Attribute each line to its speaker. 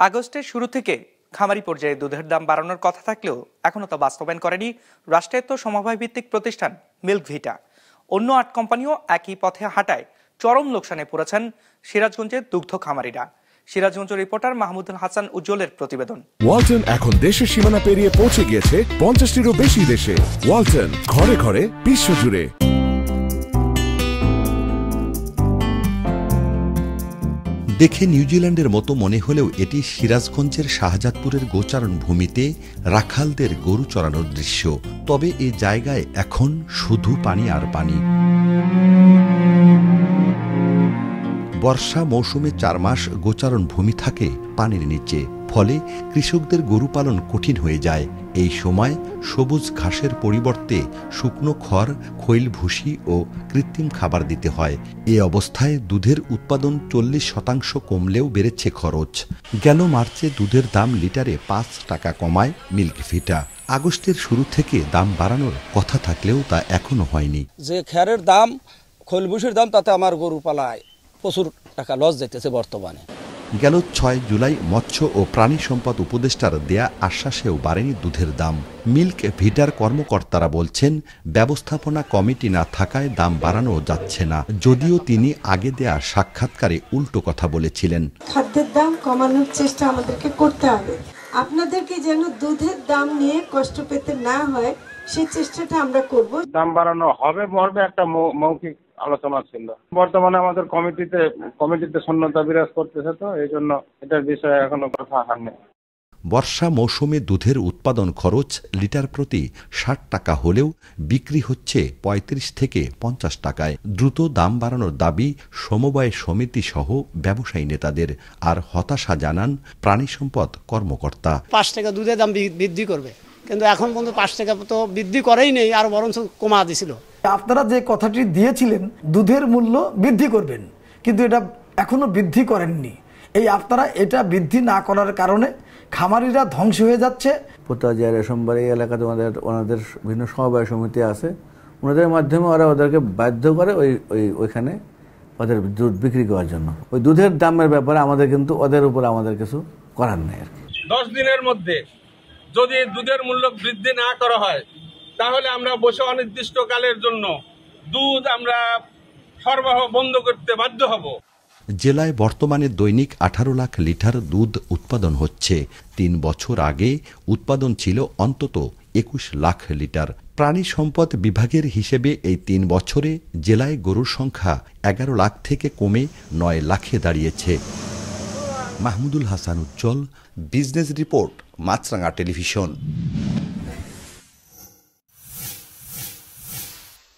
Speaker 1: আগস্টের শুরু থেকে খামারি পর্যায়ে দুধের দাম বাড়ানোর কথা থাকলেও এখনো তা বাস্তবায়ন করেনি রাষ্ট্রায়ত্ত সমবায় ভিত্তিক প্রতিষ্ঠান মিল্ক ভিটা। অন্য ৮ কোম্পানিও একই পথে হাঁটায় চরম লোকসানে পড়েছেন সিরাজগঞ্জের দুগ্ধ খামারিরা। সিরাজগঞ্জ রিপোর্টার মাহমুদুল হাসান উজ্জ্বলের প্রতিবেদন।
Speaker 2: ওয়ালটন এখন দেশের সীমানা পেরিয়ে পৌঁছে গিয়েছে 50টিরও বেশি দেশে। ওয়ালটন, ঘরে ঘরে বিশ্বজুড়ে।
Speaker 3: দেখে নিউজিল্যান্ডের মতো মনে হলেও এটি সিরাজগঞ্জের শাহজাদপুরের গোচারণ ভূমিতে রাখালদের গরু চড়ানোর দৃশ্য। তবে এ জায়গায় এখন শুধু পানি আর পানি। বর্ষা মৌসুমে 4 মাস গোচারণ ভূমি থাকে পানির নিচে, ফলে কৃষকদের গরু পালন কঠিন হয়ে যায়। এই সময় সবুজ ঘাসের পরিবর্তে শুকনো খড়, খৈল ভুসি ও কৃত্রিম খাবার দিতে হয়। এ অবস্থায় দুধের উৎপাদন 40% কমলেও বেড়েছে খরচ। গেল মার্চে দুধের দাম লিটারে 5 টাকা কমায় মিল্ক ভিটা। আগস্টের শুরু থেকে দাম বাড়ানোর কথা থাকলেও তা এখনো হয়নি।
Speaker 4: যে খড়ের দাম, খৈল ভুসির দাম, তাতে আমার গরু পালায় প্রচুর টাকা লস যেতেছে বর্তমানে।
Speaker 3: গেল 6 জুলাই মৎস্য ও প্রাণী সম্পদ উপদেষ্টার দেয়া আশ্বাসেও বাড়েনি দুধের দাম। মিল্ক ভিটার কর্মকর্তারা বলছেন, ব্যবস্থাপনা কমিটি না থাকায় দাম বাড়ানো যাচ্ছে না, যদিও তিনি আগে দেয়া সাক্ষাৎকারে উল্টো কথা বলেছিলেন।
Speaker 5: খাদ্যের দাম কমানোর চেষ্টা আমাদেরকে করতে হবে। আপনাদেরকে যেন দুধের দাম নিয়ে কষ্ট পেতে না হয় সেই চেষ্টাটা আমরা করব।
Speaker 6: দাম বাড়ানো হবে মর্মে একটা মৌখিক আলোচনা ছিল। বর্তমানে আমাদের কমিটিতে শূন্যতা বিরাজ করতেছে, তো এই জন্য এটার বিষয়ে এখনো কথা হয়নি।
Speaker 3: বর্ষা মৌসুমে দুধের উৎপাদন খরচ লিটার প্রতি 60 টাকা হলেও বিক্রি হচ্ছে 35 থেকে 50 টাকায়। দ্রুত দাম বাড়ানোর দাবি সমবায় সমিতি সহ ব্যবসায়ী নেতাদের। আর হতাশা জানান প্রাণী সম্পদ কর্মকর্তা।
Speaker 7: 5 টাকা দুধের দাম বৃদ্ধি করবে, কিন্তু এখন পর্যন্ত 5 টাকা তো বৃদ্ধি করেই নেই, আর বরঞ্চ কমা দিছিল।
Speaker 8: আপনারা যে কথাটি দিয়েছিলেন দুধের মূল্য বৃদ্ধি করবেন, কিন্তু এটা এখনো বৃদ্ধি করেননি। এই আপনারা এটা বৃদ্ধি না করার কারণে খামারিরা ধ্বংস হয়ে যাচ্ছে।
Speaker 9: পোতাজিয়া রেশমবাড়ি এলাকাতে ওনাদের বিভিন্ন সমবায় সমিতি আছে, ওনাদের মাধ্যমে ওরা ওদেরকে বাধ্য করে ওইখানে ওদের দুধ বিক্রি করার জন্য। ওই দুধের দামের ব্যাপারে আমাদের কিন্তু ওদের উপর আমাদের কিছু করার নেই আর কি।
Speaker 10: 10 দিনের মধ্যে যদি দুধের মূল্য বৃদ্ধি না করা হয়, তাহলে আমরা বসে অনির্দিষ্টকালের জন্য দুধ আমরা সরবরাহ বন্ধ করতে বাধ্য হব।
Speaker 3: জেলায় বর্তমানে দৈনিক 18 লাখ লিটার দুধ উৎপাদন হচ্ছে। 3 বছর আগে উৎপাদন ছিল অন্তত 21 লাখ লিটার। প্রাণী সম্পদ বিভাগের হিসেবে এই 3 বছরে জেলায় গরুর সংখ্যা 11 লাখ থেকে কমে 9 লাখে দাঁড়িয়েছে। মাহমুদুল হাসান উজ্জ্বল, বিজনেস রিপোর্ট, মাছরাঙা টেলিভিশন।